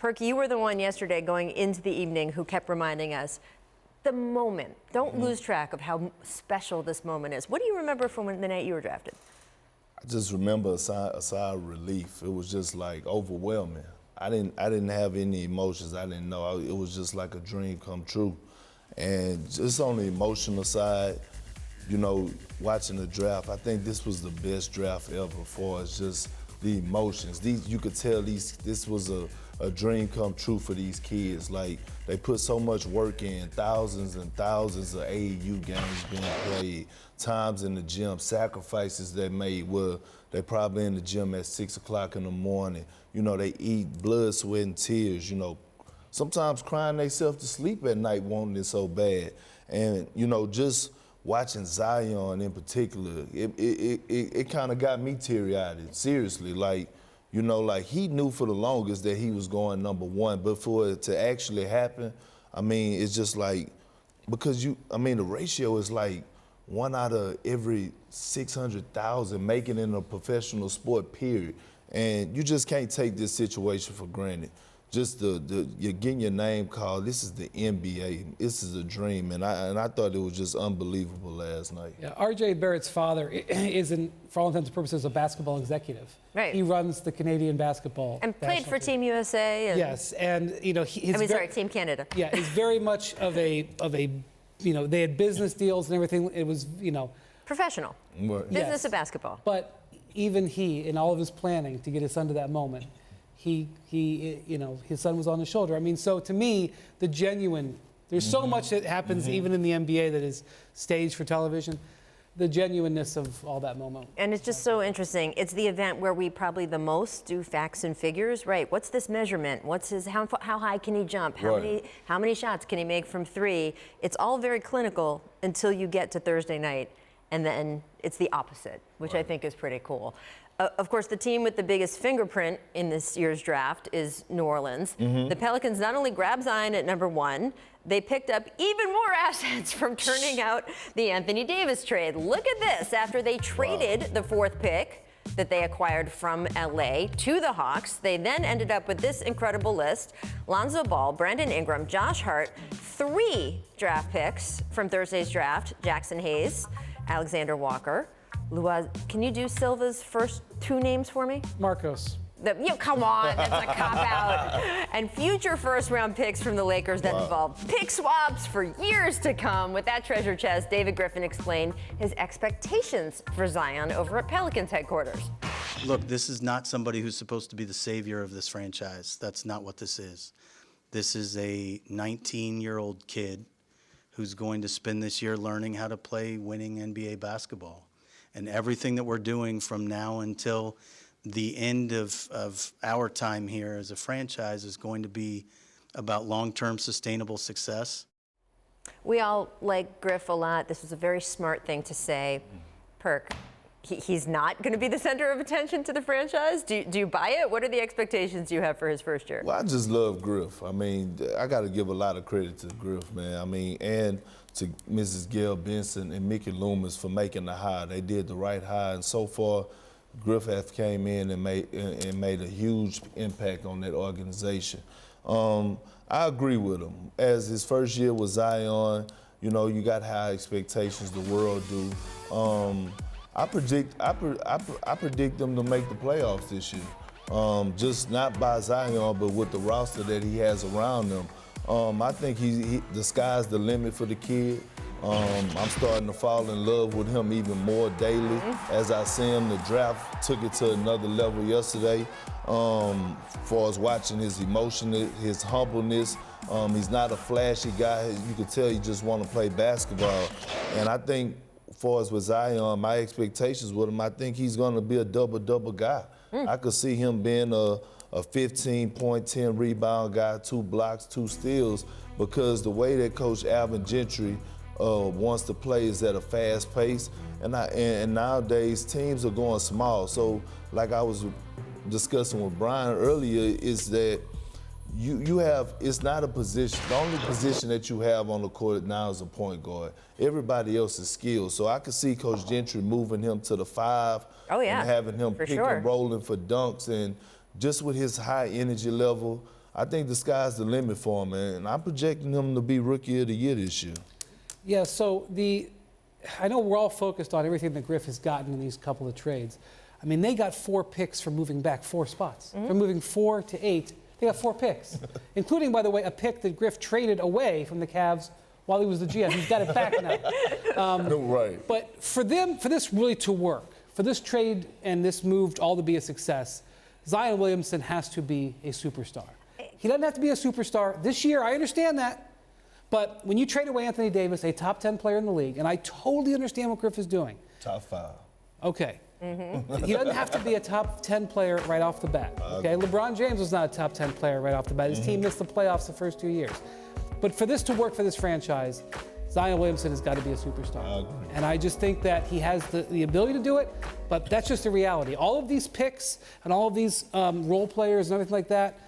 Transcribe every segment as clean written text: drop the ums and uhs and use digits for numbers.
Perky, you were the one yesterday going into the evening who kept reminding us the moment. Don't lose track of how special this moment is. What do you remember from the night you were drafted? I just remember a sigh of relief. It was just like overwhelming. I didn't have any emotions. I didn't know. It was just like a dream come true. And just on the emotional side, you know, watching the draft, I think this was the best draft ever for us. Just the emotions. You could tell this was a dream come true for these kids. Like, they put so much work in, thousands and thousands of AAU games being played, times in the gym, sacrifices they made. Well, they probably in the gym at 6 o'clock in the morning. You know, they eat blood, sweat, and tears, you know, sometimes crying themselves to sleep at night wanting it so bad. And, you know, just watching Zion in particular, it kind of got me teary-eyed, seriously. Like, you know, like, he knew for the longest that he was going #1, but for it to actually happen, I mean, it's just like, because the ratio is like 1 out of every 600,000 making it in a professional sport, period. And you just can't take this situation for granted. Just you're getting your name called. This is the NBA. This is a dream, and I thought it was just unbelievable last night. Yeah, R.J. Barrett's father is, for all intents and purposes, a basketball executive. Right. He runs the Canadian basketball. And played for Team USA. And yes, and you know, Team Canada. Yeah, he's very much of a, you know, they had business deals and everything. It was, you know, professional. Right. Business yes. of basketball. But even he, in all of his planning to get his son to that moment, he, you know, his son was on his shoulder. I mean, so to me, there's so much that happens even in the NBA that is staged for television, the genuineness of all that moment. And it's just so interesting. It's the event where we probably the most do facts and figures, right? What's this measurement? What's how high can he jump? How many shots can he make from 3? It's all very clinical until you get to Thursday night, and then it's the opposite, which I think is pretty cool. Of course, the team with the biggest fingerprint in this year's draft is New Orleans. The Pelicans not only grabbed Zion at #1, they picked up even more assets from turning out the Anthony Davis trade. Look at this. After they traded the 4th pick that they acquired from LA to the Hawks, they then ended up with this incredible list: Lonzo Ball, Brandon Ingram, Josh Hart, 3 draft picks from Thursday's draft: Jackson Hayes, Alexander Walker. Can you do Silva's first 2 names for me? Marcos. Come on, that's a cop-out. And future first-round picks from the Lakers that involve pick swaps for years to come. With that treasure chest, David Griffin explained his expectations for Zion over at Pelicans headquarters. Look, this is not somebody who's supposed to be the savior of this franchise. That's not what this is. This is a 19-year-old kid who's going to spend this year learning how to play winning NBA basketball. And everything that we're doing from now until the end of our time here as a franchise is going to be about long-term sustainable success. We all like Griff a lot. This was a very smart thing to say. Perk, he's not going to be the center of attention to the franchise? Do you buy it? What are the expectations you have for his first year? Well, I just love Griff. I mean, I got to give a lot of credit to Griff, man. I mean, and to Mrs. Gail Benson and Mickey Loomis for making the hire. They did the right hire, and so far, Griff has came in and made a huge impact on that organization. I agree with him. As his first year with Zion, you know, you got high expectations. The world do. I predict them to make the playoffs this year. Just not by Zion, but with the roster that he has around them. I think the sky's the limit for the kid. I'm starting to fall in love with him even more daily as I see him. The draft took it to another level yesterday. For us watching his emotion, his humbleness. He's not a flashy guy. You can tell he just want to play basketball. And I think for us with Zion, my expectations with him, I think he's going to be a double-double guy. I could see him being a 15-point, 10-rebound guy, 2 blocks, 2 steals, because the way that Coach Alvin Gentry wants to play is at a fast pace. And nowadays, teams are going small. So like I was discussing with Brian earlier, is that you have, it's not a position, the only position that you have on the court now is a point guard. Everybody else is skilled. So I could see Coach Gentry moving him to the 5 and having him pick and rolling for dunks. And just with his high energy level, I think the sky's the limit for him, and I'm projecting him to be Rookie of the Year this year. Yeah, so I know we're all focused on everything that Griff has gotten in these couple of trades. I mean, they got 4 picks from moving back 4 spots. From moving 4 to 8, they got 4 picks, including, by the way, a pick that Griff traded away from the Cavs while he was the GM. He's got it back now. Right. But for this really to work, for this trade and this move all to be a success, Zion Williamson has to be a superstar. He doesn't have to be a superstar this year. I understand that. But when you trade away Anthony Davis, a top 10 player in the league, and I totally understand what Griff is doing. Top 5. Okay. He doesn't have to be a top 10 player right off the bat. Okay. LeBron James was not a top 10 player right off the bat. His team missed the playoffs the first 2 years. But for this to work for this franchise, Zion Williamson has got to be a superstar. And I just think that he has the ability to do it, but that's just the reality. All of these picks and all of these role players and everything like that,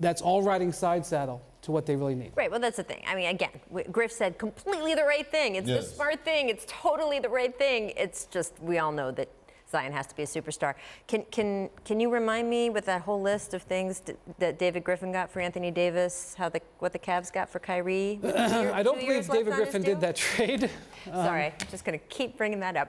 that's all riding side saddle to what they really need. Right, well, that's the thing. I mean, again, Griff said completely the right thing. It's the smart thing. It's totally the right thing. It's just, we all know that Zion has to be a superstar. Can you remind me with that whole list of things that David Griffin got for Anthony Davis, what the Cavs got for Kyrie? I don't believe David Griffin did that trade. Sorry, just going to keep bringing that up.